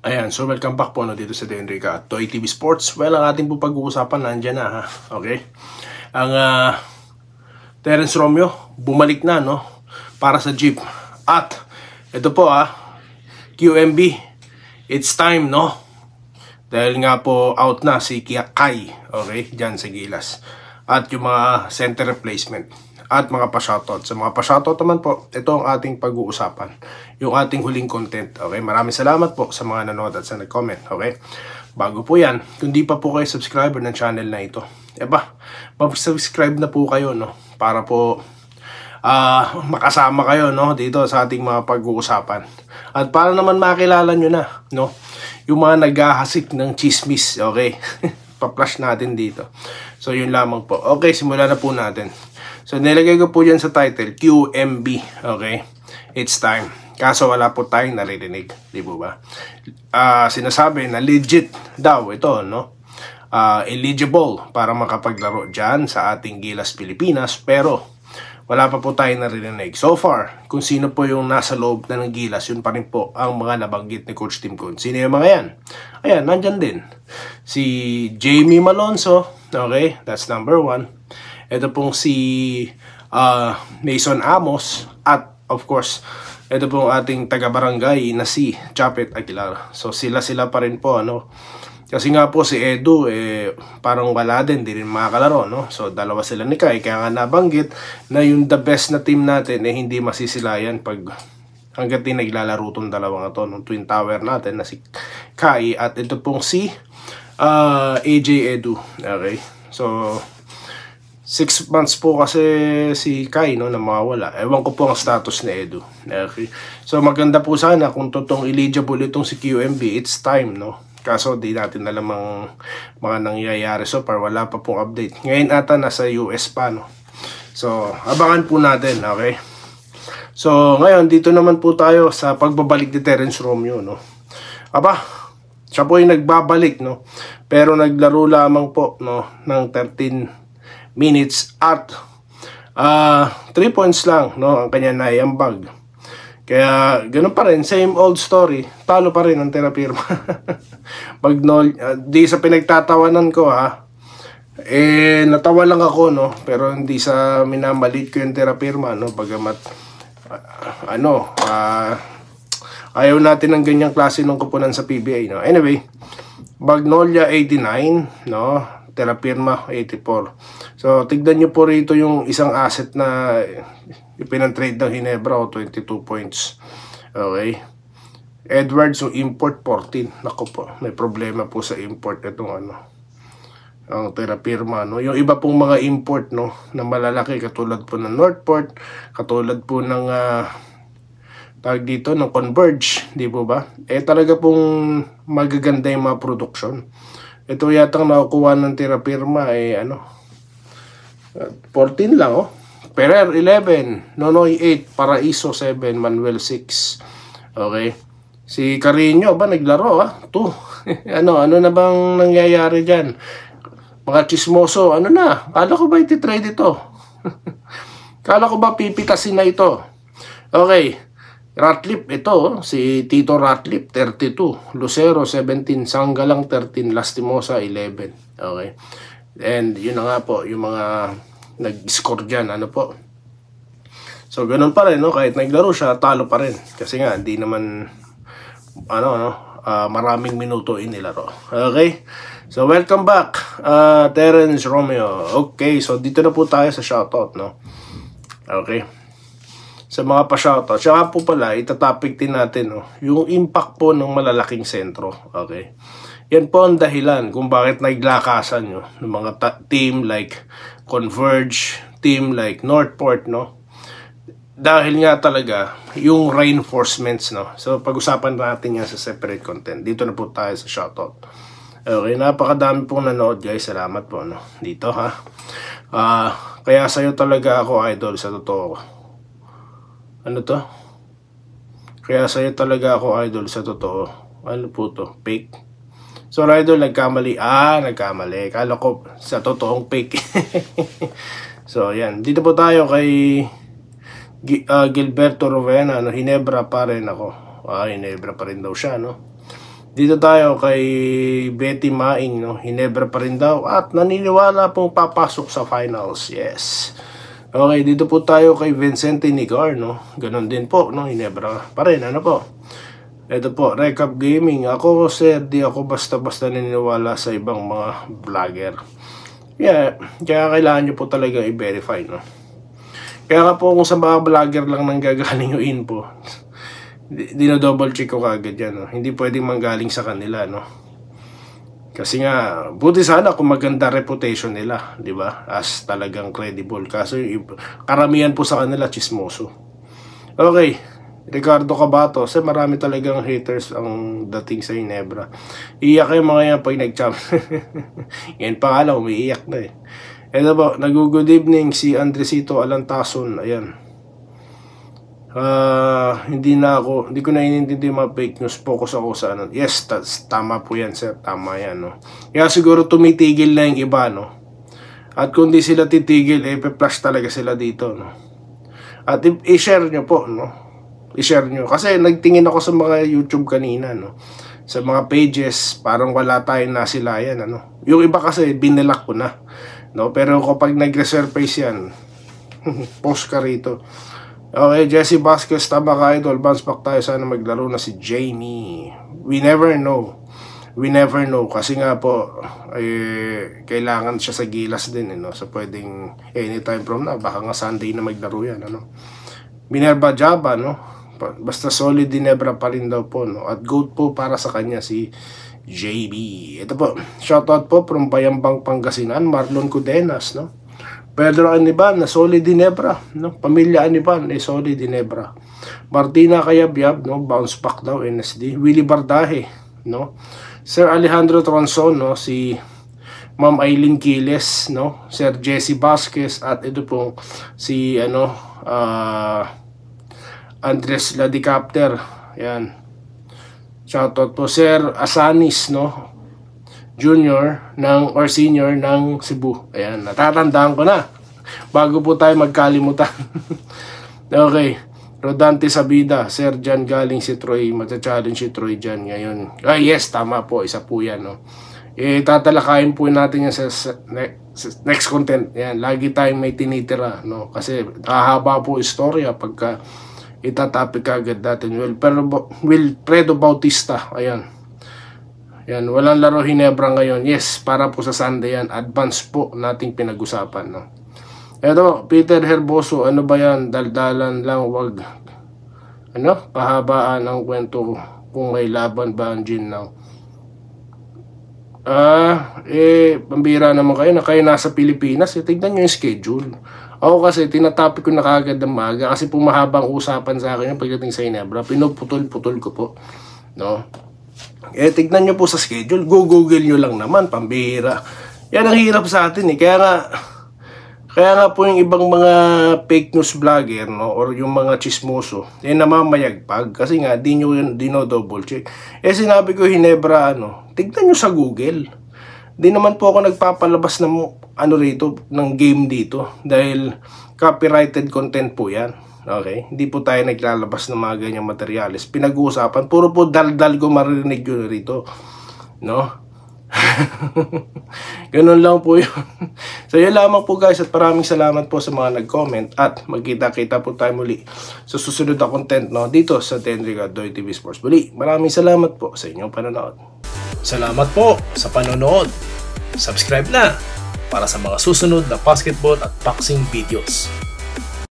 Ayan, so welcome back po dito sa Denrica at Toy TV Sports. Well, ang ating po pag-uusapan nandyan na ha. Okay? Ang Terence Romeo bumalik na para sa Jeep. At ito po QMB, it's time dahil nga po out na si Kai, okay, dyan sa Gilas. At yung mga center replacement at mga pa-shoutout. Sa mga pa-shoutout naman po, ito ang ating pag-uusapan, yung ating huling content. Okay, maraming salamat po sa mga nanood at sa nag-comment. Okay, bago po yan, kung di pa po kayo subscriber ng channel na ito, mag-subscribe na po kayo para po makasama kayo dito sa ating mga pag-uusapan. At para naman makilala nyo na yung mga naghahasik ng chismis. Okay, pa-flash natin dito. So yun lamang po. Okay, simulan na po natin. So nilagay ko po dyan sa title, QMB. Okay, it's time. Kaso wala po tayong naririnig, di po ba? Sinasabi na legit daw ito, eligible para makapaglaro dyan sa ating Gilas, Pilipinas. Pero wala pa po tayong naririnig. So far, kung sino po yung nasa loob na ng Gilas, yun pa rin po ang mga nabanggit ni Coach Tim Cone. Sino yung mga yan? Ayan, nandyan din. Si Jamie Malonzo, okay, that's number 1. Ito pong si Mason Amos. At of course, ito pong ating taga-barangay na si Chapet Aguilar. So sila pa rin po kasi nga po si Edu parang wala din, di rin makakalaro So dalawa sila ni Kai, kaya nga nabanggit na yung the best na team natin hindi masisilayan pag hanggat din naglalaro tong dalawang ito, nung twin tower natin na si Kai at ito pong si AJ Edu. Okay, so 6 months po kasi si Kai na mawawala. Ewan ko po ang status ni Edu. Okay, so maganda po sana kung totoong eligible itong si QMB. It's time Kaso di natin alam ang mga nangyayari so far, wala pa pong update. Ngayon ata nasa US pa So abangan po natin. Okay, so ngayon dito naman po tayo sa pagbabalik ni Terence Romeo siya po yung nagbabalik pero naglaro lamang po ng 13 minutes at 3 points lang ang kanya naiambag. Kaya ganoon pa rin, same old story, talo pa rin ang Terapirma. Di sa pinagtatawanan ko natawa lang ako pero hindi sa minamalit ko yung Terapirma bagamat ayaw natin ng ganyang klase ng kupunan sa PBA Anyway, Magnolia 89 Terapirma 84. So tignan nyo po rito yung isang asset na ipinantrade ng Ginebra 22 points. Okay, Edwards yung import 14. Naku po, may problema po sa import itong ang Terapirma yung iba pong mga import na malalaki katulad po ng Northport, katulad po ng tag dito ng Converge, di po ba? Talaga pong magaganda yung mga production. Ito yatang nakukuha ng Terapirma 14 lang Perer 11, Nonoy 8, Paraiso 7, Manuel 6. Okay, si Carino naglaro 2. ano na bang nangyayari dyan? Mga chismoso, kala ko ba iti-trade ito? Kala ko ba pipitasin na ito? Okay, Ratliff ito, si Tito Ratliff 32, Lucero 17, Sanggalang 13, Lastimosa 11. Okay, and yun na nga po yung mga nag-score dyan po. So ganun pa rin kahit naglaro siya, talo pa rin kasi nga hindi naman maraming minuto inilaro. Okay, so welcome back Terence Romeo. Okay, so dito na po tayo sa shoutout Okay, sa mga pa-shoutout. Siya po pala, itatopic din natin yung impact po ng malalaking sentro. Okay, yan po ang dahilan kung bakit naglakasan ng mga team like Converge, team like Northport dahil nga talaga yung reinforcements So pag-usapan natin yan sa separate content. Dito na po tayo sa shoutout. Okay, napakadami pong nanood guys. Salamat po dito kaya sa'yo talaga ako idol, sa totoo. Kaya sa'yo talaga ako idol, sa totoo. Ano po to? Fake? So idol, nagkamali. Nagkamali. Kala ko sa totoong fake. So yan, dito po tayo kay Gilberto Rovena. Ginebra pa rin ako. Ginebra pa rin daw siya Dito tayo kay Betty Maing, no? Hinebra pa rin daw at naniniwala pong papasok sa finals. Yes. Okay, dito po tayo kay Vincente Nigar, no? Ganon din po, no? Hinebra pa rin, ano po? Ito po, Recap Gaming. Ako, sir, di ako basta-basta naniniwala sa ibang mga vlogger. Yeah, kaya kailangan nyo po talaga i-verify, no? Kaya nga po kung sa mga vlogger lang nang gagaling yung info, dino-double check ko kagad yan, no? Hindi pwedeng manggaling sa kanila, no? Kasi nga, buti sana kung maganda reputation nila, di ba? As talagang credible. Kaso karamihan po sa kanila, chismoso. Okay, Ricardo Cabato. Kasi marami talagang haters ang dating sa Hinebra. Iyak yung mga yan pag nag-champ. Yan pa nga lang, umiiyak na eh. Ito po, nag-good evening si Andresito Alantason. Ayan. Hindi ko na inintindi yung mga fake news. Focus ako sa ano. Yes, tama po yan, sir. Tama yan, no? Kaya siguro tumitigil na yung iba, no? At kung di sila titigil, flash talaga sila dito, no? At i-share nyo po, no? I-share nyo. Kasi nagtingin ako sa mga YouTube kanina, no? Sa mga pages, parang wala tayong nasilayan, ano? Yung iba kasi, binilak ko na, no? Pero kapag nag-resurface yan, post ka rito. Okay, Jesse Vasquez, tama ka, idol. Bounce back tayo. Sana maglaro na si Jamie. We never know. We never know. Kasi nga po, kailangan siya sa Gilas din. No? So, pwedeng anytime from now. Baka nga Sunday na maglaro yan. Ano? Minerva Jaba, no? Basta solid Ginebra pa rin daw po. No? At GOAT po para sa kanya si JB. Ito po, shoutout po from Bayambang, Pangasinan. Marlon Cudenas, no? Pedro Aniban, na solid Ginebra, no? Pamilya Aniban, solid Ginebra. Martina Cayabyab, no? Bounce back daw, NSD. Willie Bardahe, no? Sir Alejandro Tronson, no? Si Ma'am Aileen Quiles, no? Sir Jesse Vasquez, at ito po si Andres Ladicapter. Yan. Shoutout po Sir Asanis, no? Junior or senior ng Cebu. Ayan, natatandaan ko na bago po tayo magkalimutan. Okay, Rodante Sabida, Sir Jan galing si Troy, magcha-challenge si Troy Jan ngayon. Yes, tama po, isa po yan, no? Tatalakayin po natin yan sa next content. Yan, lagi tayong may tinitira, no? Kasi hahaba po istorya pagka itatapik agad natin. Wilfredo Bautista, ayan. Yan, walang laro Hinebra ngayon. Yes, para po sa Sunday yan. Advance po nating pinag-usapan, no? Eto, Peter Herboso, ano ba yan? Daldalan lang, wag pahabaan ang kwento kung may laban ba ang Gin now. Pambira naman kayo na kayo nasa Pilipinas. Tignan nyo yung schedule. Ako kasi, tinatapik ko na kagad ng maga kasi pumahabang usapan sa akin yung pagdating sa Hinebra. Pinuputol-putol ko po, no? Tignan nyo po sa schedule. Google nyo lang naman, pambira. Yan ang hirap sa atin eh. Kaya nga po yung ibang mga fake news vlogger, no, or yung mga chismoso, namamayagpag. Kasi nga, di nyo double check. Sinabi ko Hinebra, tignan nyo sa Google. Di naman po ako nagpapalabas ng rito, ng game dito. Dahil copyrighted content po yan. Okay, hindi po tayo naglalabas ng mga ganyang materyales. Pinag-uusapan, puro po daldal ko marinig yun rito, no? Ganun lang po yun. So yun lamang po guys, at maraming salamat po sa mga nag-comment. At magkita-kita po tayo muli sa susunod na content, no, dito sa Tenriga Doy TV Sports. Muli, maraming salamat po sa inyong panonood. Salamat po sa panonood. Subscribe na para sa mga susunod na basketball at boxing videos.